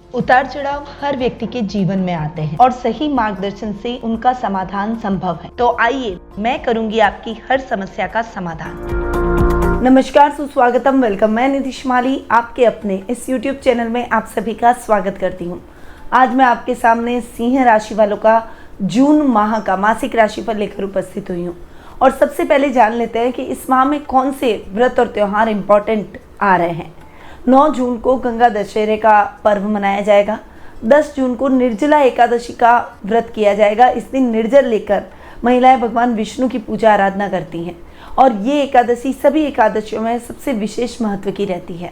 उतार चढ़ाव हर व्यक्ति के जीवन में आते हैं और सही मार्गदर्शन से उनका समाधान संभव है। तो आइए मैं करूंगी आपकी हर समस्या का समाधान। नमस्कार, सुस्वागतम, वेलकम। मैं निधि माली आपके अपने इस YouTube चैनल में आप सभी का स्वागत करती हूँ। आज मैं आपके सामने सिंह राशि वालों का जून माह का मासिक राशिफल लेकर उपस्थित हुई हूँ। और सबसे पहले जान लेते हैं कि इस माह में कौन से व्रत और त्योहार इम्पोर्टेंट आ रहे हैं। 9 जून को गंगा दशहरे का पर्व मनाया जाएगा। 10 जून को निर्जला एकादशी का व्रत किया जाएगा। इस दिन निर्जल लेकर महिलाएं भगवान विष्णु की पूजा आराधना करती हैं और ये एकादशी सभी एकादशियों में सबसे विशेष महत्व की रहती है।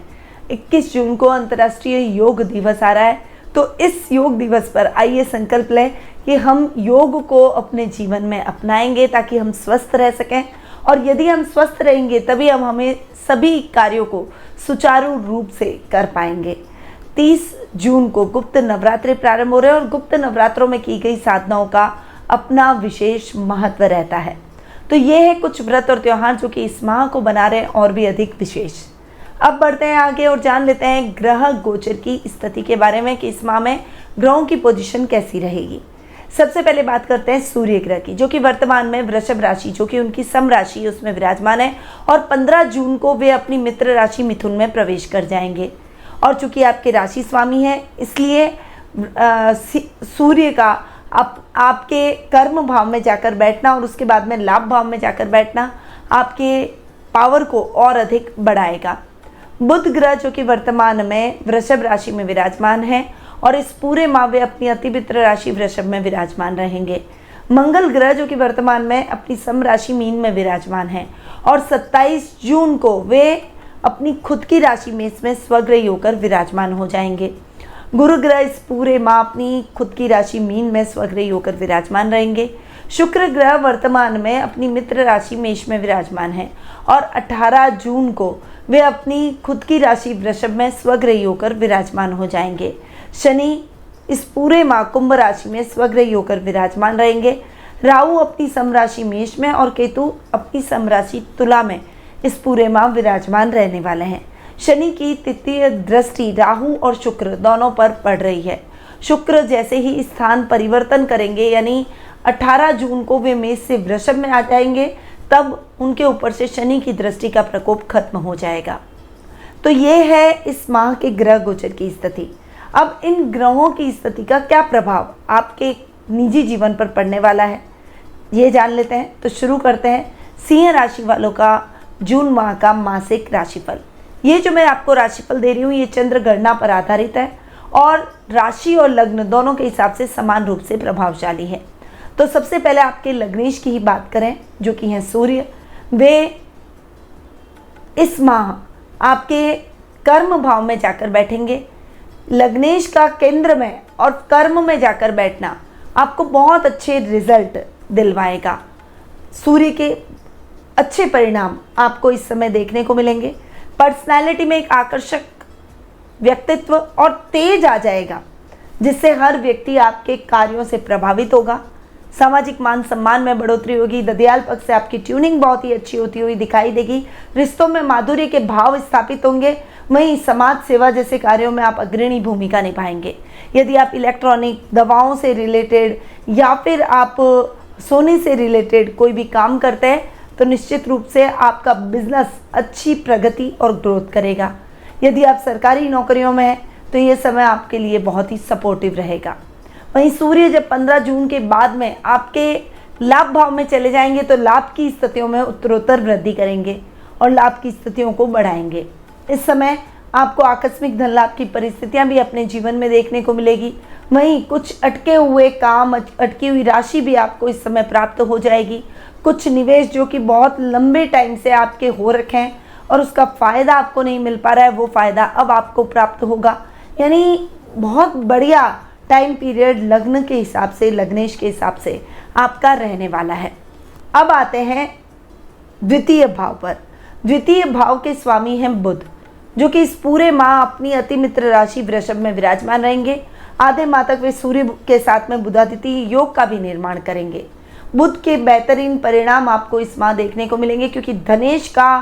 21 जून को अंतर्राष्ट्रीय योग दिवस आ रहा है। तो इस योग दिवस पर आइए संकल्प लें कि हम योग को अपने जीवन में अपनाएंगे ताकि हम स्वस्थ रह सकें, और यदि हम स्वस्थ रहेंगे तभी हम हमें सभी कार्यों को सुचारू रूप से कर पाएंगे। 30 जून को गुप्त नवरात्रि प्रारंभ हो रहे हैं और गुप्त नवरात्रों में की गई साधनाओं का अपना विशेष महत्व रहता है। तो ये है कुछ व्रत और त्योहार जो कि इस माह को बना रहे हैं और भी अधिक विशेष। अब बढ़ते हैं आगे और जान लेते हैं ग्रह गोचर की स्थिति के बारे में कि इस माह में ग्रहों की पोजीशन कैसी रहेगी। सबसे पहले बात करते हैं सूर्य ग्रह की, जो कि वर्तमान में वृषभ राशि, जो कि उनकी सम राशि है, उसमें विराजमान है और 15 जून को वे अपनी मित्र राशि मिथुन में प्रवेश कर जाएंगे। और चूंकि आपके राशि स्वामी है, इसलिए सूर्य का आपके कर्म भाव में जाकर बैठना और उसके बाद में लाभ भाव में जाकर बैठना आपके पावर को और अधिक बढ़ाएगा। बुध ग्रह जो कि वर्तमान में वृषभ राशि में विराजमान है और इस पूरे माह वे अपनी अति मित्र राशि वृषभ में विराजमान रहेंगे। मंगल ग्रह जो कि वर्तमान में अपनी सम राशि मीन में विराजमान है और 27 जून को वे अपनी खुद की राशि मेष में स्वग्रही होकर विराजमान हो जाएंगे। गुरु ग्रह इस पूरे माह अपनी खुद की राशि मीन में स्वग्रही होकर विराजमान रहेंगे। शुक्र ग्रह वर्तमान में अपनी मित्र राशि मेष में विराजमान है और 18 जून को वे अपनी खुद की राशि वृषभ में स्वग्रही होकर विराजमान हो जाएंगे। शनि इस पूरे माह कुंभ राशि में स्वग्रही होकर विराजमान रहेंगे। राहु अपनी सम राशि मेष में और केतु अपनी सम राशि तुला में इस पूरे माह विराजमान रहने वाले हैं। शनि की तृतीय दृष्टि राहु और शुक्र दोनों पर पड़ रही है। शुक्र जैसे ही स्थान परिवर्तन करेंगे, यानी 18 जून को वे मेष से वृषभ में आ जाएंगे, तब उनके ऊपर से शनि की दृष्टि का प्रकोप खत्म हो जाएगा। तो ये है इस माह के ग्रह गोचर की स्थिति। अब इन ग्रहों की स्थिति का क्या प्रभाव आपके निजी जीवन पर पड़ने वाला है, ये जान लेते हैं। तो शुरू करते हैं सिंह राशि वालों का जून माह का मासिक राशिफल। ये जो मैं आपको राशिफल दे रही हूँ, ये चंद्र गणना पर आधारित है और राशि और लग्न दोनों के हिसाब से समान रूप से प्रभावशाली है। तो सबसे पहले आपके लग्नेश की ही बात करें, जो कि हैं सूर्य। वे इस माह आपके कर्म भाव में जाकर बैठेंगे। लग्नेश का केंद्र में और कर्म में जाकर बैठना आपको बहुत अच्छे रिजल्ट दिलवाएगा। सूर्य के अच्छे परिणाम आपको इस समय देखने को मिलेंगे। पर्सनालिटी में एक आकर्षक व्यक्तित्व और तेज आ जाएगा, जिससे हर व्यक्ति आपके कार्यों से प्रभावित होगा। सामाजिक मान सम्मान में बढ़ोतरी होगी। ददियाल पक्ष से आपकी ट्यूनिंग बहुत ही अच्छी होती हुई दिखाई देगी। रिश्तों में माधुर्य के भाव स्थापित होंगे। वहीं समाज सेवा जैसे कार्यों में आप अग्रणी भूमिका निभाएंगे। यदि आप इलेक्ट्रॉनिक, दवाओं से रिलेटेड या फिर आप सोने से रिलेटेड कोई भी काम करते हैं, तो निश्चित रूप से आपका बिजनेस अच्छी प्रगति और ग्रोथ करेगा। यदि आप सरकारी नौकरियों में हैं, तो ये समय आपके लिए बहुत ही सपोर्टिव रहेगा। वहीं सूर्य जब 15 जून के बाद में आपके लाभ भाव में चले जाएंगे, तो लाभ की स्थितियों में उत्तरोत्तर वृद्धि करेंगे और लाभ की स्थितियों को बढ़ाएंगे। इस समय आपको आकस्मिक धन लाभ की परिस्थितियां भी अपने जीवन में देखने को मिलेगी। वहीं कुछ अटके हुए काम, अटकी हुई राशि भी आपको इस समय प्राप्त हो जाएगी। कुछ निवेश जो कि बहुत लंबे टाइम से आपके हो रखे हैं और उसका फ़ायदा आपको नहीं मिल पा रहा है, वो फ़ायदा अब आपको प्राप्त होगा। यानी बहुत बढ़िया टाइम पीरियड लग्न के हिसाब से, लग्नेश के हिसाब से आपका रहने वाला है। अब आते हैं द्वितीय भाव पर। द्वितीय भाव के स्वामी हैं बुध, जो कि इस पूरे माह अपनी अति मित्र राशि वृषभ में विराजमान रहेंगे। आधे माह तक वे सूर्य के साथ में बुधादित्य योग का भी निर्माण करेंगे। बुध के बेहतरीन परिणाम आपको इस माह देखने को मिलेंगे, क्योंकि धनेश का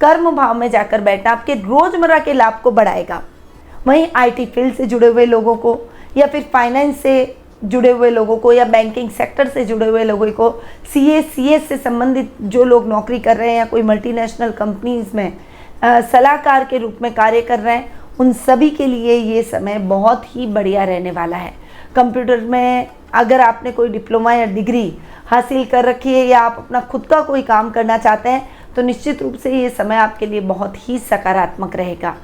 कर्म भाव में जाकर बैठना आपके रोजमर्रा के लाभ को बढ़ाएगा। वहीं आईटी फील्ड से जुड़े हुए लोगों को या फिर फाइनेंस से जुड़े हुए लोगों को या बैंकिंग सेक्टर से जुड़े हुए लोगों को, सीए सीएस से संबंधित जो लोग नौकरी कर रहे हैं या कोई मल्टीनेशनल कंपनीज में सलाहकार के रूप में कार्य कर रहे हैं, उन सभी के लिए ये समय बहुत ही बढ़िया रहने वाला है। कंप्यूटर में अगर आपने कोई डिप्लोमा या डिग्री हासिल कर रखी है या आप अपना खुद का कोई काम करना चाहते हैं तो निश्चित रूप से ये समय आपके लिए बहुत ही सकारात्मक रहेगा।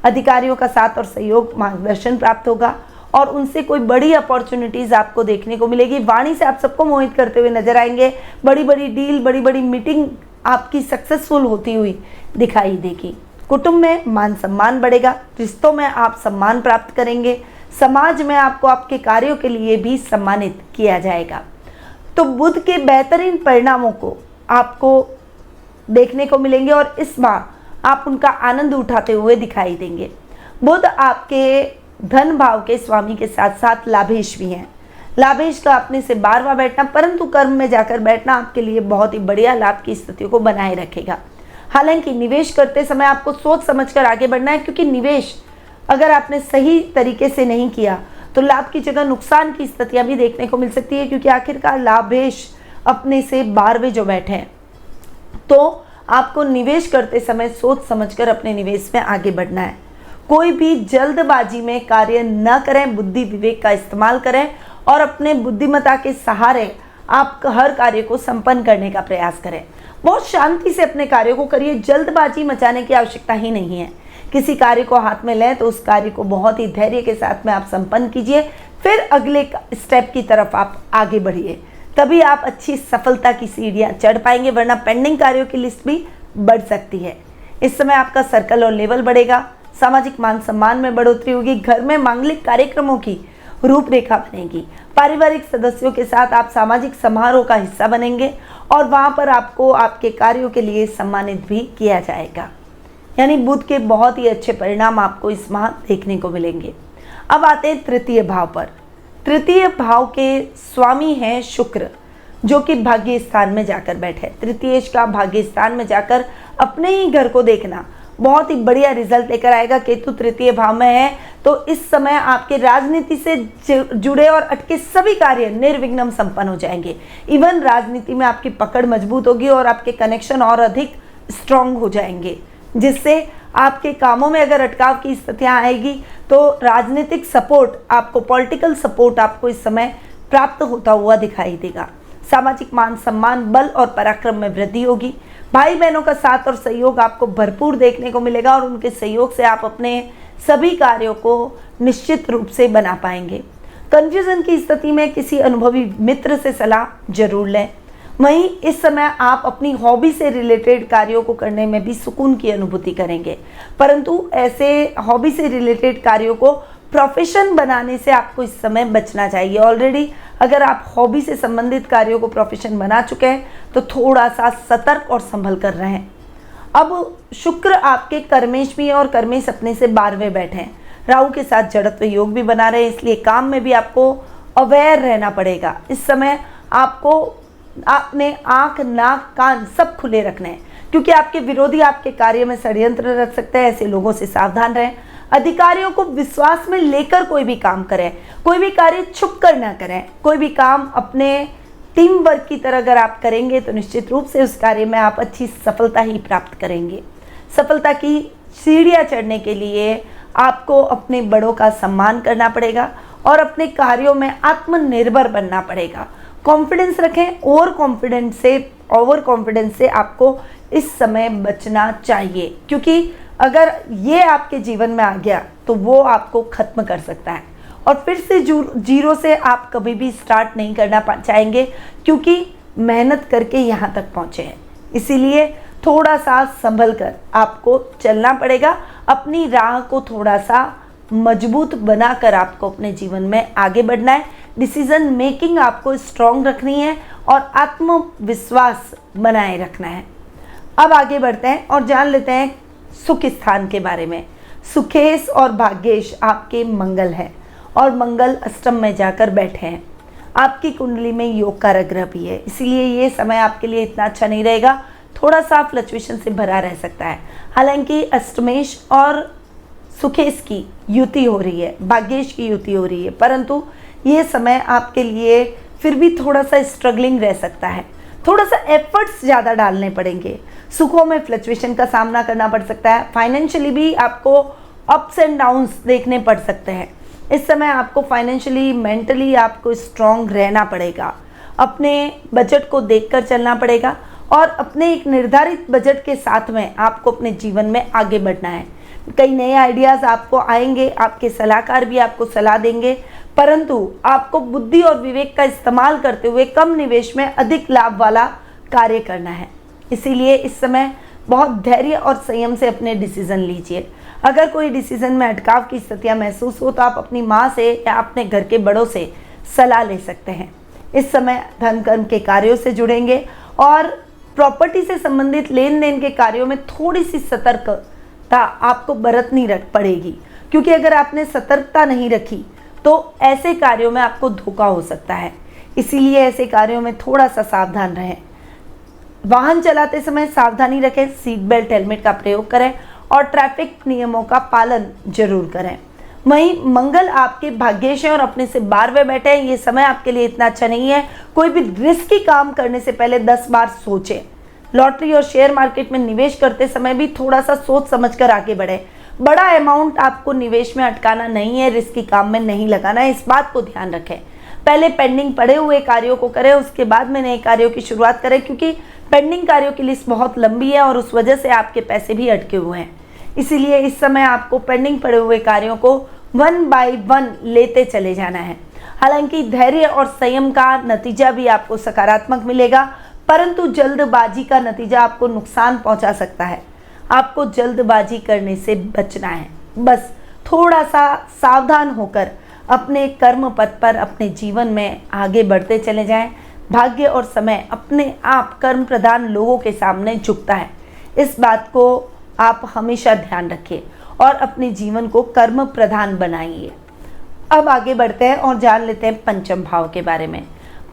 अधिकारियों का साथ और सहयोग, मार्गदर्शन प्राप्त होगा और उनसे कोई बड़ी अपॉर्चुनिटीज़ आपको देखने को मिलेगी। वाणी से आप सबको मोहित करते हुए नजर आएंगे। बड़ी बड़ी डील, बड़ी बड़ी मीटिंग आपकी सक्सेसफुल होती हुई दिखाई देगी। कुटुंब में मान सम्मान बढ़ेगा, रिश्तों में आप सम्मान प्राप्त करेंगे, समाज में आपको आपके कार्यों के लिए भी सम्मानित किया जाएगा। तो बुध के बेहतरीन परिणामों को आपको देखने को मिलेंगे और इस बार आप उनका आनंद उठाते हुए दिखाई देंगे। बुध आपके धन भाव के स्वामी के साथ साथ लाभेश भी हैं। लाभेश का अपने से 12वां बैठना, परंतु कर्म में जाकर बैठना आपके लिए बहुत ही बढ़िया लाभ की स्थितियों को बनाए रखेगा। हालांकि निवेश करते समय आपको सोच समझकर आगे बढ़ना है, क्योंकि निवेश अगर आपने सही तरीके से नहीं किया तो लाभ की जगह नुकसान की स्थितियां भी देखने को मिल सकती है, क्योंकि आखिरकार लाभेश अपने से 12वें जो बैठे हैं। तो आपको निवेश करते समय सोच समझकर अपने निवेश में आगे बढ़ना है। कोई भी जल्दबाजी में कार्य न करें, बुद्धि विवेक का इस्तेमाल करें और अपने बुद्धिमत्ता के सहारे आप हर कार्य को संपन्न करने का प्रयास करें। बहुत शांति से अपने कार्यों को करिए, जल्दबाजी मचाने की आवश्यकता ही नहीं है। किसी कार्य को हाथ में लें तो उस कार्य को बहुत ही धैर्य के साथ में आप संपन्न कीजिए, फिर अगले स्टेप की तरफ आप आगे बढ़िए, तभी आप अच्छी सफलता की सीढ़ियां चढ़ पाएंगे, वरना पेंडिंग कार्यों की लिस्ट भी बढ़ सकती है। इस समय आपका सर्कल और लेवल बढ़ेगा, सामाजिक मान सम्मान में बढ़ोतरी होगी, घर में मांगलिक कार्यक्रमों की रूपरेखा बनेगी, पारिवारिक सदस्यों के साथ आप सामाजिक समारोह का हिस्सा बनेंगे और वहां पर आपको आपके कार्यों के लिए सम्मानित भी किया जाएगा। यानी बुध के बहुत ही अच्छे परिणाम आपको इस माह देखने को मिलेंगे। अब आते हैं तृतीय भाव पर। तृतीय भाव के स्वामी हैं शुक्र, जो कि भाग्य स्थान में जाकर बैठे। तृतीयेश का भाग्य स्थान में जाकर अपने ही घर को देखना बहुत ही बढ़िया रिजल्ट लेकर आएगा। केतु तृतीय भाव में है तो इस समय आपके राजनीति से जुड़े और अटके सभी कार्य निर्विघ्न संपन्न हो जाएंगे। इवन राजनीति में आपकी पकड़ मजबूत होगी और आपके कनेक्शन और अधिक स्ट्रांग हो जाएंगे, जिससे आपके कामों में अगर अटकाव की स्थितियां आएगी तो राजनीतिक सपोर्ट आपको, पॉलिटिकल सपोर्ट आपको इस समय प्राप्त होता हुआ दिखाई देगा। सामाजिक मान सम्मान, बल और पराक्रम में वृद्धि होगी। भाई बहनों का साथ और सहयोग आपको भरपूर देखने को मिलेगा और उनके सहयोग से आप अपने सभी कार्यों को निश्चित रूप से बना पाएंगे। कंफ्यूजन की स्थिति में किसी अनुभवी मित्र से सलाह जरूर लें। वहीं इस समय आप अपनी हॉबी से रिलेटेड कार्यों को करने में भी सुकून की अनुभूति करेंगे, परंतु ऐसे हॉबी से रिलेटेड कार्यों को प्रोफेशन बनाने से आपको इस समय बचना चाहिए। ऑलरेडी अगर आप हॉबी से संबंधित कार्यों को प्रोफेशन बना चुके हैं तो थोड़ा सा सतर्क और संभल कर रहे हैं। अब शुक्र आपके कर्मेश भी और कर्मेश अपने से 12वें बैठे हैं। राहु के साथ जड़त्व योग भी बना रहे हैं, इसलिए काम में भी आपको अवेयर रहना पड़ेगा। इस समय आपको अपने आंख, नाक, कान सब खुले रखने हैं, क्योंकि आपके विरोधी आपके कार्य में षड्यंत्र रख सकते हैं। ऐसे लोगों से सावधान रहें। अधिकारियों को विश्वास में लेकर कोई भी काम करें, कोई भी कार्य छुप कर ना करें। कोई भी काम अपने टीम वर्क की तरह अगर आप करेंगे तो निश्चित रूप से उस कार्य में आप अच्छी सफलता ही प्राप्त करेंगे। सफलता की सीढ़ियां चढ़ने के लिए आपको अपने बड़ों का सम्मान करना पड़ेगा और अपने कार्यों में आत्मनिर्भर बनना पड़ेगा। कॉन्फिडेंस रखें, ओवर कॉन्फिडेंस से आपको इस समय बचना चाहिए, क्योंकि अगर ये आपके जीवन में आ गया तो वो आपको खत्म कर सकता है और फिर से जीरो से आप कभी भी स्टार्ट नहीं करना चाहेंगे, क्योंकि मेहनत करके यहाँ तक पहुँचे हैं। इसीलिए थोड़ा सा संभल कर आपको चलना पड़ेगा। अपनी राह को थोड़ा सा मजबूत बनाकर आपको अपने जीवन में आगे बढ़ना है। डिसीजन मेकिंग आपको स्ट्रॉन्ग रखनी है और आत्मविश्वास बनाए रखना है। अब आगे बढ़ते हैं और जान लेते हैं सुख स्थान के बारे में। सुखेश और भाग्येश आपके मंगल है और मंगल अष्टम में जाकर बैठे हैं। आपकी कुंडली में योग का ग्रह भी है, इसलिए ये समय आपके लिए इतना अच्छा नहीं रहेगा, थोड़ा सा फ्लक्चुएशन से भरा रह सकता है। हालांकि अष्टमेश और सुखेश की युति हो रही है, भाग्येश की युति हो रही है, परंतु ये समय आपके लिए फिर भी थोड़ा सा स्ट्रगलिंग रह सकता है। थोड़ा सा एफर्ट्स ज़्यादा डालने पड़ेंगे। सुखों में फ्लक्चुएशन का सामना करना पड़ सकता है। फाइनेंशियली भी आपको अप्स एंड डाउन्स देखने पड़ सकते हैं। इस समय आपको फाइनेंशियली, मेंटली आपको स्ट्रांग रहना पड़ेगा। अपने बजट को देखकर चलना पड़ेगा और अपने एक निर्धारित बजट के साथ में आपको अपने जीवन में आगे बढ़ना है। कई नए आइडियाज़ आपको आएंगे, आपके सलाहकार भी आपको सलाह देंगे, परंतु आपको बुद्धि और विवेक का इस्तेमाल करते हुए कम निवेश में अधिक लाभ वाला कार्य करना है। इसीलिए इस समय बहुत धैर्य और संयम से अपने डिसीजन लीजिए। अगर कोई डिसीजन में अटकाव की स्थितियाँ महसूस हो तो आप अपनी माँ से या अपने घर के बड़ों से सलाह ले सकते हैं। इस समय धन कर्म के कार्यों से जुड़ेंगे और प्रॉपर्टी से संबंधित लेन देन के कार्यों में थोड़ी सी सतर्कता आपको बरतनी पड़ेगी, क्योंकि अगर आपने सतर्कता नहीं रखी तो ऐसे कार्यों में आपको धोखा हो सकता है। इसीलिए ऐसे कार्यों में थोड़ा सा सावधान रहें। वाहन चलाते समय सावधानी रखें, सीट बेल्ट, हेलमेट का प्रयोग करें और ट्रैफिक नियमों का पालन जरूर करें। वहीं मंगल आपके भाग्येश हैं और अपने से 12वें बैठे हैं। ये समय आपके लिए इतना अच्छा नहीं है। कोई भी रिस्की काम करने से पहले 10 बार सोचें। लॉटरी और शेयर मार्केट में निवेश करते समय भी थोड़ा सा सोच समझकर आगे बढ़ें। बड़ा अमाउंट आपको निवेश में अटकाना नहीं है, रिस्की काम में नहीं लगाना है, इस बात को ध्यान रखें। पहले पेंडिंग पड़े हुए कार्यों को करें, उसके बाद में नए कार्यों की शुरुआत करें, क्योंकि पेंडिंग कार्यों की लिस्ट बहुत लंबी है और उस वजह से आपके पैसे भी अटके हुए हैं। इसीलिए इस समय आपको पेंडिंग पड़े हुए कार्यों को 1 बाय 1 लेते चले जाना है। हालांकि धैर्य और संयम का नतीजा भी आपको सकारात्मक मिलेगा, परंतु जल्दबाजी का नतीजा आपको नुकसान पहुंचा सकता है। आपको जल्दबाजी करने से बचना है। बस थोड़ा सा सावधान होकर अपने कर्म पथ पर अपने जीवन में आगे बढ़ते चले जाएं। भाग्य और समय अपने आप कर्म प्रधान लोगों के सामने झुकता है। इस बात को आप हमेशा ध्यान रखिए और अपने जीवन को कर्म प्रधान बनाइए। अब आगे बढ़ते हैं और जान लेते हैं पंचम भाव के बारे में।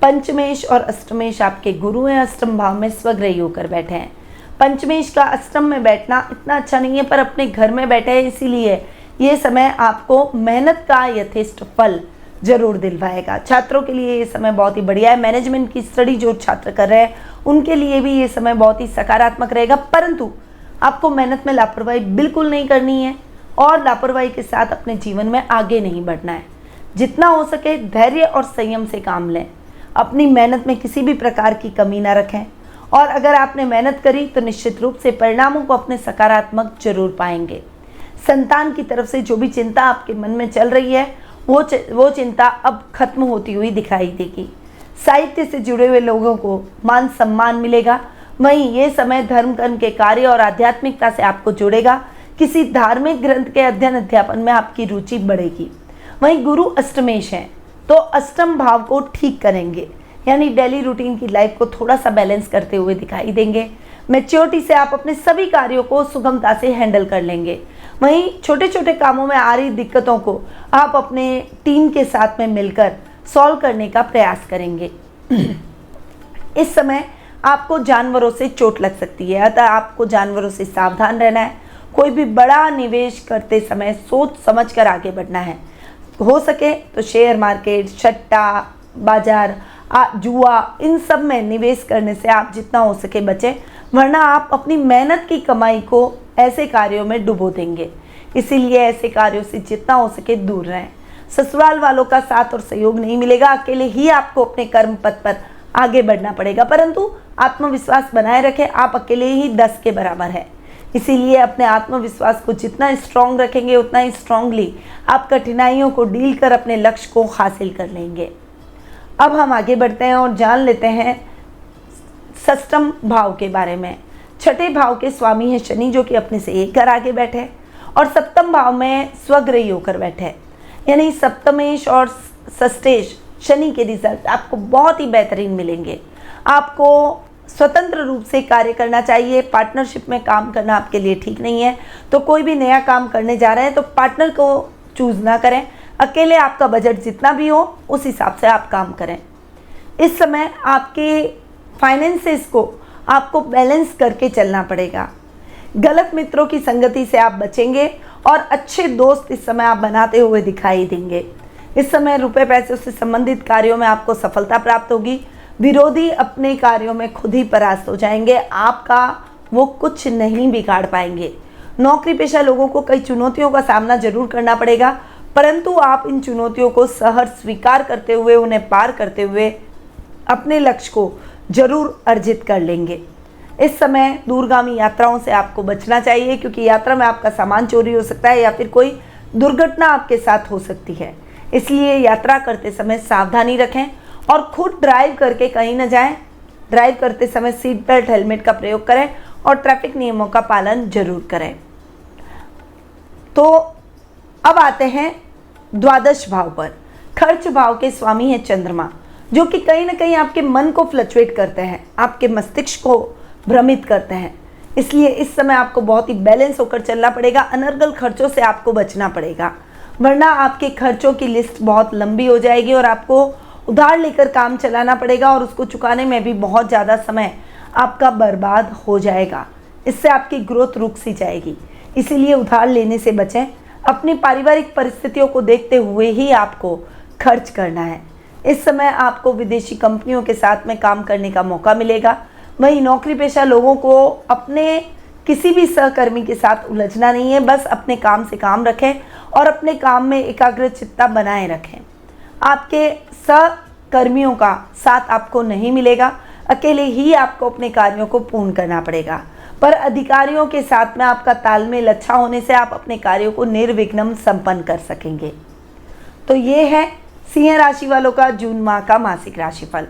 पंचमेश और अष्टमेश आपके गुरु हैं, अष्टम भाव में स्वग्रही होकर बैठे हैं। पंचमेश का अष्टम में बैठना इतना अच्छा नहीं है, पर अपने घर में बैठे हैं, इसीलिए ये समय आपको मेहनत का यथेष्ट फल जरूर दिलवाएगा। छात्रों के लिए ये समय बहुत ही बढ़िया है। मैनेजमेंट की स्टडी जो छात्र कर रहे हैं उनके लिए भी ये समय बहुत ही सकारात्मक रहेगा, परंतु आपको मेहनत में लापरवाही बिल्कुल नहीं करनी है और लापरवाही के साथ अपने जीवन में आगे नहीं बढ़ना है। जितना हो सके धैर्य और संयम से काम लें। अपनी मेहनत में किसी भी प्रकार की कमी ना रखें और अगर आपने मेहनत करी तो निश्चित रूप से परिणामों को अपने सकारात्मक जरूर पाएंगे। संतान की तरफ से जो भी चिंता आपके मन में चल रही है वो चिंता अब खत्म होती हुई दिखाई देगी। साहित्य से जुड़े हुए लोगों को मान सम्मान मिलेगा। वहीं ये समय धर्म कर्म के कार्य और आध्यात्मिकता से आपको जोड़ेगा। किसी धार्मिक ग्रंथ के अध्ययन अध्यापन में आपकी रुचि बढ़ेगी। वहीं गुरु अष्टमेश हैं तो अष्टम भाव को ठीक करेंगे, यानी डेली रूटीन की लाइफ को थोड़ा सा बैलेंस करते हुए दिखाई देंगे। मैच्योरिटी से आप अपने सभी कार्यों को सुगमता से हैंडल कर लेंगे। वहीं छोटे छोटे कामों में आ रही दिक्कतों को आप अपने टीम के साथ में मिलकर सॉल्व करने का प्रयास करेंगे। इस समय आपको जानवरों से चोट लग सकती है, अतः आपको जानवरों से सावधान रहना है। कोई भी बड़ा निवेश करते समय सोच समझ कर आगे बढ़ना है। हो सके तो शेयर मार्केट, सट्टा बाजार, जुआ, इन सब में निवेश करने से आप जितना हो सके बचें, वरना आप अपनी मेहनत की कमाई को ऐसे कार्यों में डुबो देंगे। इसीलिए ऐसे कार्यों से जितना हो सके दूर रहें। ससुराल वालों का साथ और सहयोग नहीं मिलेगा। अकेले ही आपको अपने कर्म पथ पर आगे बढ़ना पड़ेगा, परंतु आत्मविश्वास बनाए रखें। आप अकेले ही 10 के बराबर है। इसीलिए अपने आत्मविश्वास को जितना स्ट्रांग रखेंगे उतना ही स्ट्रांगली आप कठिनाइयों को डील कर अपने लक्ष्य को हासिल कर लेंगे। अब हम आगे बढ़ते हैं और जान लेते हैं षष्ठम भाव के बारे में। छठे भाव के स्वामी हैं शनि, जो कि अपने से एक घर आगे बैठे हैं और सप्तम भाव में स्वग्रही होकर बैठे हैं। यानी सप्तमेश और षष्ठेश शनि के रिजल्ट आपको बहुत ही बेहतरीन मिलेंगे। आपको स्वतंत्र रूप से कार्य करना चाहिए। पार्टनरशिप में काम करना आपके लिए ठीक नहीं है। तो कोई भी नया काम करने जा रहे हैं तो पार्टनर को चूज ना करें। अकेले आपका बजट जितना भी हो उस हिसाब से आप काम करें। इस समय आपके फाइनेंसेस को आपको बैलेंस करके चलना पड़ेगा। गलत मित्रों की संगति से आप बचेंगे और अच्छे दोस्त इस समय आप बनाते हुए दिखाई देंगे। इस समय रुपए पैसे से संबंधित कार्यों में आपको सफलता प्राप्त होगी। विरोधी अपने कार्यों में खुद ही परास्त हो जाएंगे, आपका वो कुछ नहीं बिगाड़ पाएंगे। नौकरी पेशा लोगों को कई चुनौतियों का सामना जरूर करना पड़ेगा, परंतु आप इन चुनौतियों को सहर्ष स्वीकार करते हुए, उन्हें पार करते हुए अपने लक्ष्य को जरूर अर्जित कर लेंगे। इस समय दूरगामी यात्राओं से आपको बचना चाहिए, क्योंकि यात्रा में आपका सामान चोरी हो सकता है या फिर कोई दुर्घटना आपके साथ हो सकती है। इसलिए यात्रा करते समय सावधानी रखें और खुद ड्राइव करके कहीं न जाएं। ड्राइव करते समय सीट बेल्ट, हेलमेट का प्रयोग करें और ट्रैफिक नियमों का पालन जरूर करें। तो अब आते हैं द्वादश भाव पर। खर्च भाव के स्वामी है चंद्रमा, जो कि कहीं ना कहीं आपके मन को फ्लक्चुएट करते हैं, आपके मस्तिष्क को भ्रमित करते हैं। इसलिए इस समय आपको बहुत ही बैलेंस होकर चलना पड़ेगा। अनर्गल खर्चों से आपको बचना पड़ेगा, वरना आपके खर्चों की लिस्ट बहुत लंबी हो जाएगी और आपको उधार लेकर काम चलाना पड़ेगा और उसको चुकाने में भी बहुत ज़्यादा समय आपका बर्बाद हो जाएगा। इससे आपकी ग्रोथ रुक सी जाएगी। इसीलिए उधार लेने से बचें। अपनी पारिवारिक परिस्थितियों को देखते हुए ही आपको खर्च करना है। इस समय आपको विदेशी कंपनियों के साथ में काम करने का मौका मिलेगा। वहीं नौकरी पेशा लोगों को अपने किसी भी सहकर्मी के साथ उलझना नहीं है, बस अपने काम से काम रखें और अपने काम में एकाग्रचित्ता बनाए रखें। आपके सहकर्मियों का साथ आपको नहीं मिलेगा, अकेले ही आपको अपने कार्यों को पूर्ण करना पड़ेगा। पर अधिकारियों के साथ में आपका तालमेल अच्छा होने से आप अपने कार्यों को निर्विघ्न संपन्न कर सकेंगे। तो ये है सिंह राशि वालों का जून माह का मासिक राशिफल।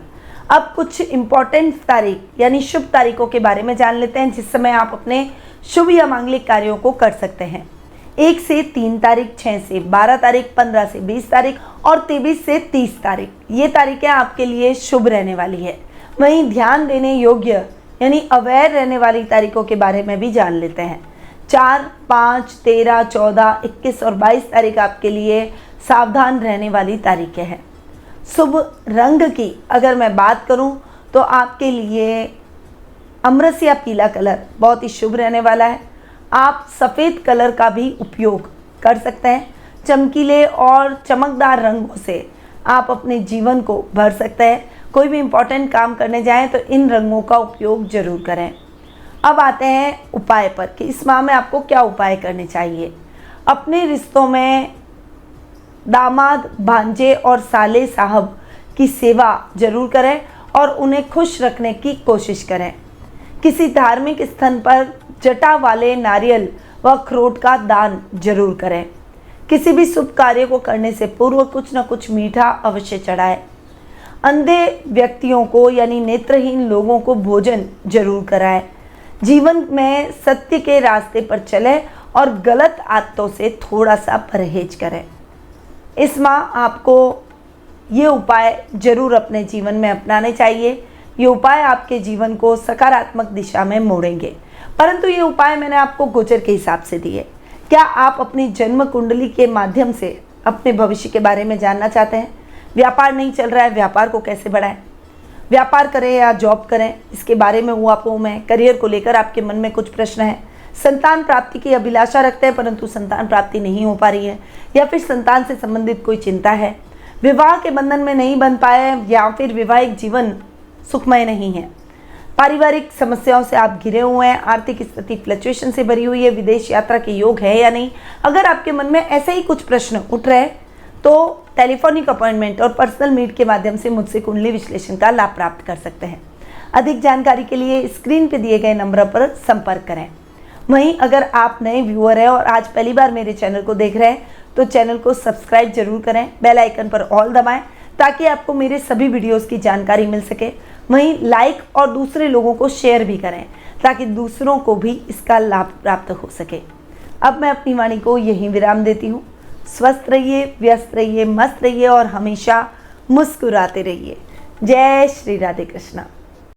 अब कुछ इंपॉर्टेंट तारीख यानी शुभ तारीखों के बारे में जान लेते हैं, जिस समय आप अपने शुभ या मांगलिक कार्यों को कर सकते हैं। 1 से 3 तारीख, 6 से 12 तारीख, 15 से 20 तारीख और 23 से 30 तारीख, ये तारीखें आपके लिए शुभ रहने वाली है। वहीं ध्यान देने योग्य यानी अवेयर रहने वाली तारीखों के बारे में भी जान लेते हैं। 4, 5, 13, 14, 21 और 22 तारीख आपके लिए सावधान रहने वाली तारीखें हैं। शुभ रंग की अगर मैं बात करूं तो आपके लिए अमरस या पीला कलर बहुत ही शुभ रहने वाला है। आप सफ़ेद कलर का भी उपयोग कर सकते हैं। चमकीले और चमकदार रंगों से आप अपने जीवन को भर सकते हैं। कोई भी इम्पोर्टेंट काम करने जाएं तो इन रंगों का उपयोग जरूर करें। अब आते हैं उपाय पर कि इस माह में आपको क्या उपाय करने चाहिए। अपने रिश्तों में दामाद, भांजे और साले साहब की सेवा जरूर करें और उन्हें खुश रखने की कोशिश करें। किसी धार्मिक स्थान पर जटा वाले नारियल व अखरोट का दान जरूर करें। किसी भी शुभ कार्य को करने से पूर्व कुछ न कुछ मीठा अवश्य चढ़ाएं। अंधे व्यक्तियों को यानी नेत्रहीन लोगों को भोजन जरूर कराएं। जीवन में सत्य के रास्ते पर चलें और गलत आदतों से थोड़ा सा परहेज करें। इस माह आपको ये उपाय जरूर अपने जीवन में अपनाने चाहिए। ये उपाय आपके जीवन को सकारात्मक दिशा में मोड़ेंगे। परंतु ये उपाय मैंने आपको गोचर के हिसाब से दिए। क्या आप अपनी जन्म कुंडली के माध्यम से अपने भविष्य के बारे में जानना चाहते हैं? व्यापार नहीं चल रहा है, व्यापार को कैसे बढ़ाएं? व्यापार करें या जॉब करें, इसके बारे में ऊहापोह है। करियर को लेकर आपके मन में कुछ प्रश्न है। संतान प्राप्ति की अभिलाषा रखते हैं परंतु संतान प्राप्ति नहीं हो पा रही है, या फिर संतान से संबंधित कोई चिंता है। विवाह के बंधन में नहीं बन पाए या फिर वैवाहिक जीवन सुखमय नहीं है। पारिवारिक समस्याओं से आप घिरे हुए हैं। आर्थिक स्थिति फ्लक्चुएशन से भरी हुई है। विदेश यात्रा के योग है या नहीं? अगर आपके मन में ऐसे ही कुछ प्रश्न उठ रहे हैं तो टेलीफोनिक अपॉइंटमेंट और पर्सनल मीट के माध्यम से मुझसे कुंडली विश्लेषण का लाभ प्राप्त कर सकते हैं। अधिक जानकारी के लिए स्क्रीन पर दिए गए नंबर पर संपर्क करें। वहीं अगर आप नए व्यूअर हैं और आज पहली बार मेरे चैनल को देख रहे हैं तो चैनल को सब्सक्राइब जरूर करें। बेल आइकन पर ऑल दबाएं ताकि आपको मेरे सभी वीडियोस की जानकारी मिल सके। वहीं लाइक और दूसरे लोगों को शेयर भी करें ताकि दूसरों को भी इसका लाभ प्राप्त हो सके। अब मैं अपनी वाणी को यहीं विराम देती हूँ। स्वस्थ रहिए, व्यस्त रहिए, मस्त रहिए और हमेशा मुस्कुराते रहिए। जय श्री राधे कृष्णा।